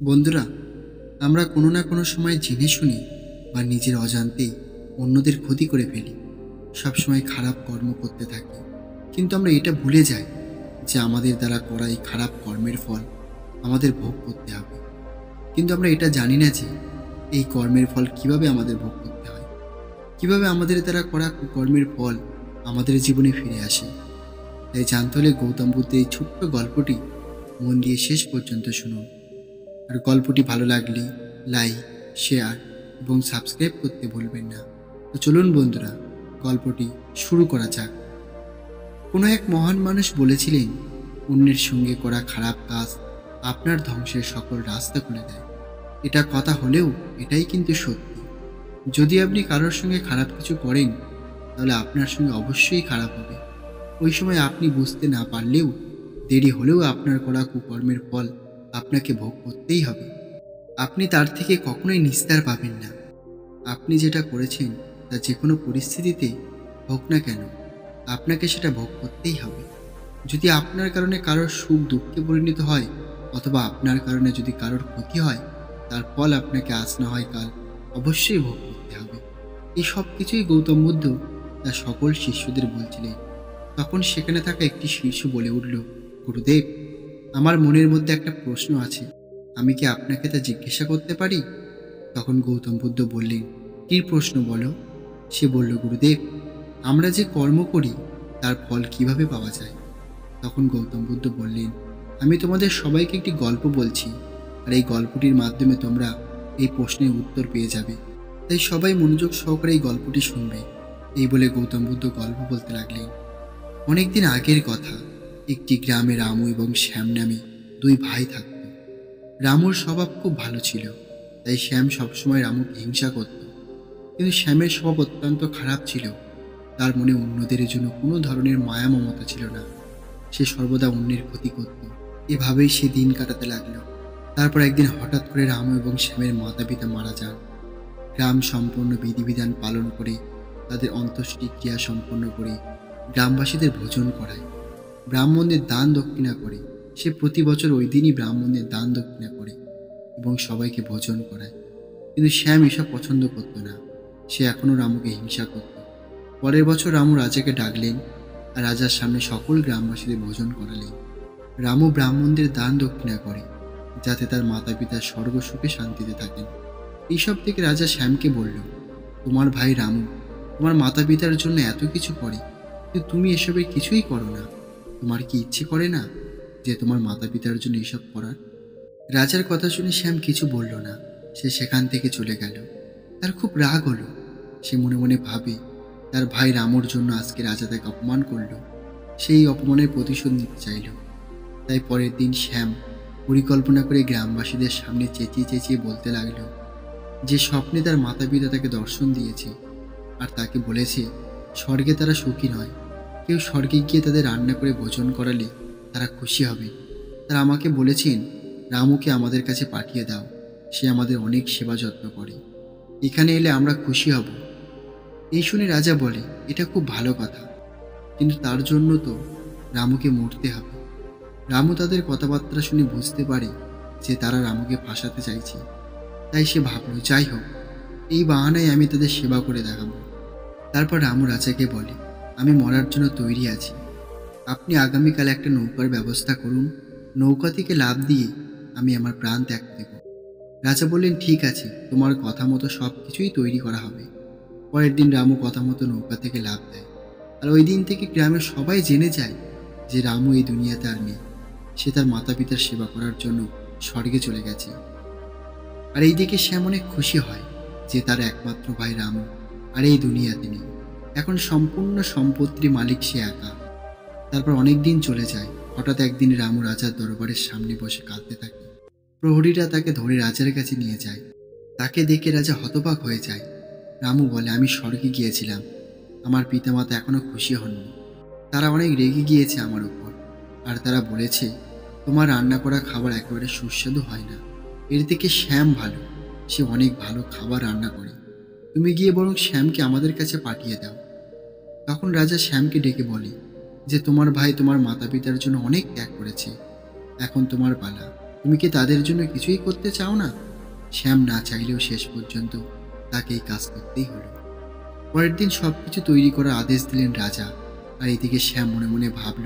বন্ধুরা, আমরা কোনো না কোনো সময় জেনে শুনি বা নিজের অজান্তেই অন্যদের ক্ষতি করে ফেলি। সবসময় খারাপ কর্ম করতে থাকি, কিন্তু আমরা এটা ভুলে যাই যে আমাদের দ্বারা করা এই খারাপ কর্মের ফল আমাদের ভোগ করতে হবে। কিন্তু আমরা এটা জানি না যে এই কর্মের ফল কিভাবে আমাদের ভোগ করতে হয়, কিভাবে আমাদের দ্বারা করা কর্মের ফল আমাদের জীবনে ফিরে আসে। তাই জানতে হলে গৌতম বুদ্ধের এই ছোট্ট গল্পটি মন দিয়ে শেষ পর্যন্ত শুনুন। আর গল্পটি ভালো লাগলে লাইক, শেয়ার এবং সাবস্ক্রাইব করতে ভুলবেন না। তো চলুন বন্ধুরা, গল্পটি শুরু করা যাক। কোনো এক মহান মানুষ বলেছিলেন, অন্যের সঙ্গে করা খারাপ কাজ আপনার ধ্বংসের সকল রাস্তা খুলে দেয়। এটা কথা হলেও এটাই কিন্তু সত্যি। যদি আপনি কারোর সঙ্গে খারাপ কিছু করেন, তাহলে আপনার সঙ্গে অবশ্যই খারাপ হবে। ওই সময় আপনি বুঝতে না পারলেও, দেরি হলেও আপনার করা কুকর্মের ফল আপনাকে ভোগ করতেই হবে। আপনি তার থেকে কখনোই নিস্তার পাবেন না। আপনি যেটা করেছেন তা যে কোনো পরিস্থিতিতে হোক না কেন, আপনাকে সেটা ভোগ করতেই হবে। যদি আপনার কারণে কারোর সুখ দুঃখে পরিণত হয়, অথবা আপনার কারণে যদি কারোর ক্ষতি হয়, তার ফল আপনাকে আজ না হয় কাল অবশ্যই ভোগ করতে হবে। এই সব কিছুই গৌতম বুদ্ধ তার সকল শিষ্যদের বলছিলেন। তখন সেখানে থাকা একটি শিষ্য বলে উঠল, গুরুদেব, আমার মনের মধ্যে একটা প্রশ্ন আছে, আমি কি আপনাকে তা জিজ্ঞাসা করতে পারি? তখন গৌতম বুদ্ধ বললেন, কী প্রশ্ন বলো? সে বলল, গুরুদেব, আমরা যে কর্ম করি তার ফল কিভাবে পাওয়া যায়? তখন গৌতম বুদ্ধ বললেন, আমি তোমাদের সবাইকে একটি গল্প বলছি, আর এই গল্পটির মাধ্যমে তোমরা এই প্রশ্নের উত্তর পেয়ে যাবে। তাই সবাই মনোযোগ সহকারে এই গল্পটি শুনবে। এই বলে গৌতম বুদ্ধ গল্প বলতে লাগলেন। অনেকদিন আগের কথা, একটি গ্রামে রামু এবং শ্যাম নামে দুই ভাই থাকত। রামুর স্বভাব খুব ভালো ছিল, তাই শ্যাম সবসময় রামুকে হিংসা করত। কিন্তু শ্যামের স্বভাব অত্যন্ত খারাপ ছিল। তার মনে অন্যদের জন্য কোনো ধরনের মায়া মমতা ছিল না। সে সর্বদা অন্যের ক্ষতি করত। এভাবেই সে দিন কাটাতে লাগলো। তারপর একদিন হঠাৎ করে রামু এবং শ্যামের মাতা পিতা মারা যান। গ্রাম সম্পূর্ণ বিধিবিধান পালন করে, তাদের অন্ত্যেষ্টি ক্রিয়া সম্পন্ন করে গ্রামবাসীদের ভোজন করায়, ব্রাহ্মণদের দান দক্ষিণা করে। সে প্রতি বছর ওই দিনই ব্রাহ্মণদের দান দক্ষিণা করে এবং সবাইকে ভোজন করায়। কিন্তু শ্যাম এসব পছন্দ করতো না। সে এখনও রামুকে হিংসা করত। পরের বছর রামু রাজাকে ডাকলেন আর রাজার সামনে সকল গ্রামবাসীদের ভোজন করালেন। রামু ব্রাহ্মণদের দান দক্ষিণা করে, যাতে তার মাতা পিতা স্বর্গ সুখে শান্তিতে থাকেন। এইসব থেকে রাজা শ্যামকে বলল, তোমার ভাই রামু তোমার মাতা পিতার জন্য এত কিছু করে, কিন্তু তুমি এসবের কিছুই করো না। তোমার কি ইচ্ছে করে না যে তোমার মাতা পিতার জন্য এসব করার? রাজার কথা শুনে শ্যাম কিছু বলল না। সে সেখান থেকে চলে গেল। তার খুব রাগ হলো। সে মনে মনে ভাবে, তার ভাই রামুর জন্য আজকে রাজা তাকে অপমান করল। সেই অপমানের প্রতিশোধ নিতে চাইল। তাই পরের দিন শ্যাম পরিকল্পনা করে গ্রামবাসীদের সামনে চেঁচিয়ে চেঁচিয়ে বলতে লাগল যে স্বপ্নে তার মাতা পিতা তাকে দর্শন দিয়েছে আর তাকে বলেছে স্বর্গে তারা সুখী নয়। কেউ স্বর্গে গিয়ে তাদের রান্না করে ভোজন করালে তারা খুশি হবে। তারা আমাকে বলেছেন, রামুকে আমাদের কাছে পাঠিয়ে দাও, সে আমাদের অনেক সেবা যত্ন করে। এখানে এলে আমরা খুশি হব। এই শুনে রাজা বলে, এটা খুব ভালো কথা, কিন্তু তার জন্য তো রামুকে মরতে হবে। রামু তাদের কথাবার্তা শুনে বুঝতে পারে যে তারা রামুকে ফাঁসাতে চাইছে। তাই সে ভাবল, যাই হোক, এই বাহানায় আমি তাদের সেবা করে দেখাবো। তারপর রামু রাজাকে বলে, আমি মরার জন্য তৈরি আছি। আপনি আগামীকাল একটা নৌকার ব্যবস্থা করুন। নৌকা থেকে লাফ দিয়ে আমি আমার প্রাণ ত্যাগ দেব। রাজা বললেন, ঠিক আছে, তোমার কথা মতো সব কিছুই তৈরি করা হবে। পরের দিন রামু কথা মতো নৌকা থেকে লাফ দেয়। আর ওই দিন থেকে গ্রামের সবাই জেনে যায় যে রামু এই দুনিয়াতে আর নেই। সে তার মাতা পিতার সেবা করার জন্য স্বর্গে চলে গেছে। আর এইদিকে শ্যাম অনেক খুশি হয় যে তার একমাত্র ভাই রামু আর এই দুনিয়াতে নেই। এখন সম্পূর্ণ সম্পত্তির মালিক সে একা। তারপর অনেক দিন চলে যায়। হঠাৎ একদিন রামু রাজার দরবারের সামনে বসে কাঁদতে থাকে। প্রহরীরা তাকে ধরে রাজার কাছে নিয়ে যায়। তাকে দেখে রাজা হতবাক হয়ে যায়। রামু বলে, আমি স্বর্গে গিয়েছিলাম, আমার পিতামাতা এখনো খুশি হননি। তারা অনেক রেগে গিয়েছে আমার উপর। আর তারা বলেছে, তোমার রান্না করা খাবার একেবারে সুস্বাদু হয় না। এর থেকে শ্যাম ভালো, সে অনেক ভালো খাবার রান্না করে। তুমি গিয়ে বরং শ্যামকে আমাদের কাছে পাঠিয়ে দাও। তখন রাজা শ্যামকে ডেকে বলে যে তোমার ভাই তোমার মাতা পিতার জন্য অনেক ত্যাগ করেছে, এখন তোমার পালা। তুমি কি তাদের জন্য কিছুই করতে চাও না? শ্যাম না চাইলেও শেষ পর্যন্ত তাকে এই কাজ করতেই হলো। পরের দিন সবকিছু তৈরি করার আদেশ দিলেন রাজা। আর এদিকে শ্যাম মনে মনে ভাবল,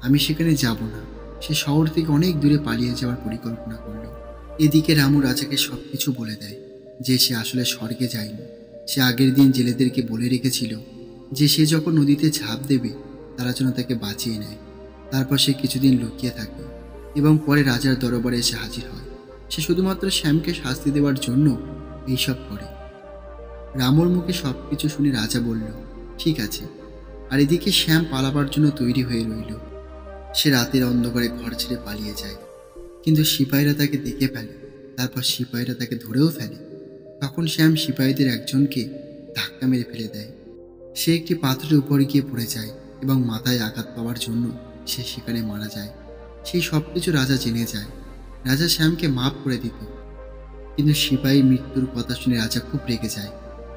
আমি সেখানে যাব না। সে শহর থেকে অনেক দূরে পালিয়ে যাওয়ার পরিকল্পনা করলো। এদিকে রামু রাজাকে সবকিছু বলে দেয় যে সে আসলে স্বর্গে যায়নি। সে আগের দিন জেলেদেরকে বলে রেখেছিল যে সে যখন নদীতে ঝাঁপ দেবে তারা যেন তাকে বাঁচিয়ে নেয়। তারপর সে কিছুদিন লুকিয়ে থাকে এবং পরে রাজার দরবারে এসে হাজির হয়। সে শুধুমাত্র শ্যামকে শাস্তি দেওয়ার জন্য এইসব করে। রামুর মুখে সবকিছু শুনে রাজা বলল, ঠিক আছে। আর এদিকে শ্যাম পালাবার জন্য তৈরি হয়ে রইল। সে রাতের অন্ধকারে ঘর ছেড়ে পালিয়ে যায়, কিন্তু সিপাহীরা তাকে দেখে ফেলে। তারপর সিপাহীরা তাকে ধরেও ফেলে। তখন শ্যাম সিপাহীদের একজনকে ধাক্কা মেরে ফেলে দেয়। সে একটি পাথরের উপরে গিয়ে পড়ে যায় এবং মাথায় আঘাত পাওয়ার জন্য সে সেখানে মারা যায়। সেই সব কিছু রাজা জেনে যায়। রাজা শ্যামকে মাফ করে দিত, কিন্তু সিপাহী মৃত্যুর কথা শুনে রাজা খুব রেগে যায়।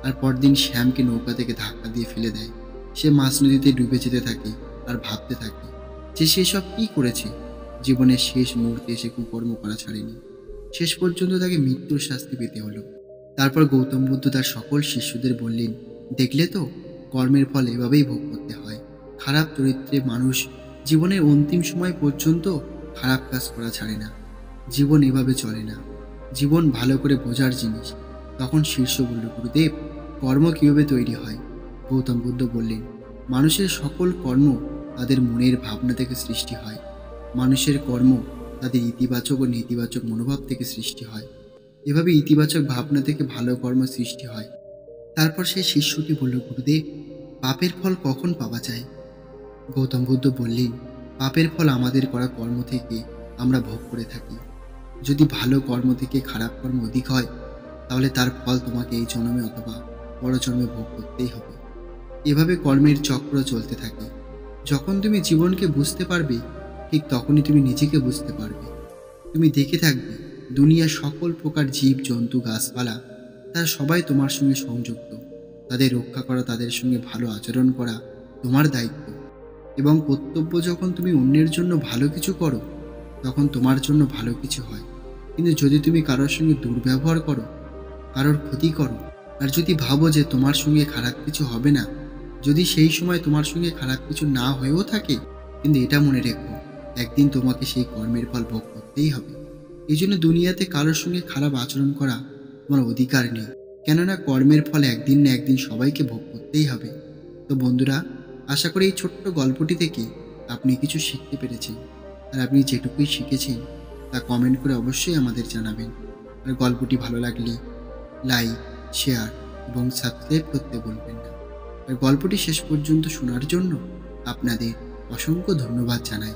আর পরদিন শ্যামকে নৌকা থেকে ধাক্কা দিয়ে ফেলে দেয়। সে মাছ নদীতে ডুবে যেতে থাকে আর ভাবতে থাকে যে সে সব কী করেছে। জীবনের শেষ মুহূর্তে সে কুকর্ম করা ছাড়েনি। শেষ পর্যন্ত তাকে মৃত্যুর শাস্তি পেতে হলো। তারপর গৌতম বুদ্ধ তার সকল শিষ্যদের বললেন, দেখলে তো, কর্মের ফল এভাবেই ভোগ করতে হয়। খারাপ চরিত্রে মানুষ জীবনের অন্তিম সময় পর্যন্ত খারাপ কাজ করা ছাড়ে না। জীবন এভাবে চলে না। জীবন ভালো করে বোঝার জিনিস। তখন শিষ্য বলল, গুরুদেব, কর্ম কীভাবে তৈরি হয়? গৌতম বুদ্ধ বললেন, মানুষের সকল কর্ম তাদের মনের ভাবনা থেকে সৃষ্টি হয়। মানুষের কর্ম তাদের ইতিবাচক ও নেতিবাচক মনোভাব থেকে সৃষ্টি হয়। এভাবে ইতিবাচক ভাবনা থেকে ভালো কর্ম সৃষ্টি হয়। তারপর সেই শিষ্যটি বলল, গুরুদেব, পাপের ফল কখন পাওয়া যায়? গৌতম বুদ্ধ বললেন, পাপের ফল আমাদের করা কর্ম থেকে আমরা ভোগ করে থাকি। যদি ভালো কর্ম থেকে খারাপ কর্ম অধিক হয়, তাহলে তার ফল তোমাকে এই জন্মে অথবা পরজন্মে ভোগ করতেই হবে। এভাবে কর্মের চক্র চলতে থাকে। যখন তুমি জীবনকে বুঝতে পারবে, ঠিক তখনই তুমি নিজেকে বুঝতে পারবে। তুমি দেখে থাকবে দুনিয়ার সকল প্রকার জীব জন্তু গাছপালা, তারা সবাই তোমার সঙ্গে সংযুক্ত। তাদের রক্ষা করা, তাদের সঙ্গে ভালো আচরণ করা তোমার দায়িত্ব এবং কর্তব্য। যখন তুমি অন্যের জন্য ভালো কিছু করো, তখন তোমার জন্য ভালো কিছু হয়। কিন্তু যদি তুমি কারোর সঙ্গে দুর্ব্যবহার করো, কারোর ক্ষতি করো, আর যদি ভাবো যে তোমার সঙ্গে খারাপ কিছু হবে না, যদি সেই সময় তোমার সঙ্গে খারাপ কিছু না হয়েও থাকে, কিন্তু এটা মনে রেখো, একদিন তোমাকে সেই কর্মের ফল ভোগ করতেই হবে। এই জন্য দুনিয়াতে কারোর সঙ্গে খারাপ আচরণ করা তোমার অধিকার নেই, কেননা কর্মের ফল একদিন না একদিন সবাইকে ভোগ করতেই হবে। তো বন্ধুরা, আশা করি এই ছোট্ট গল্পটি থেকে আপনি কিছু শিখতে পেরেছেন। আর আপনি যেটুকুই শিখেছেন তা কমেন্ট করে অবশ্যই আমাদের জানাবেন। আর গল্পটি ভালো লাগলে লাইক, শেয়ার এবং সাবস্ক্রাইব করতে বলবেন না। আর গল্পটি শেষ পর্যন্ত শোনার জন্য আপনাদের অসংখ্য ধন্যবাদ জানাই।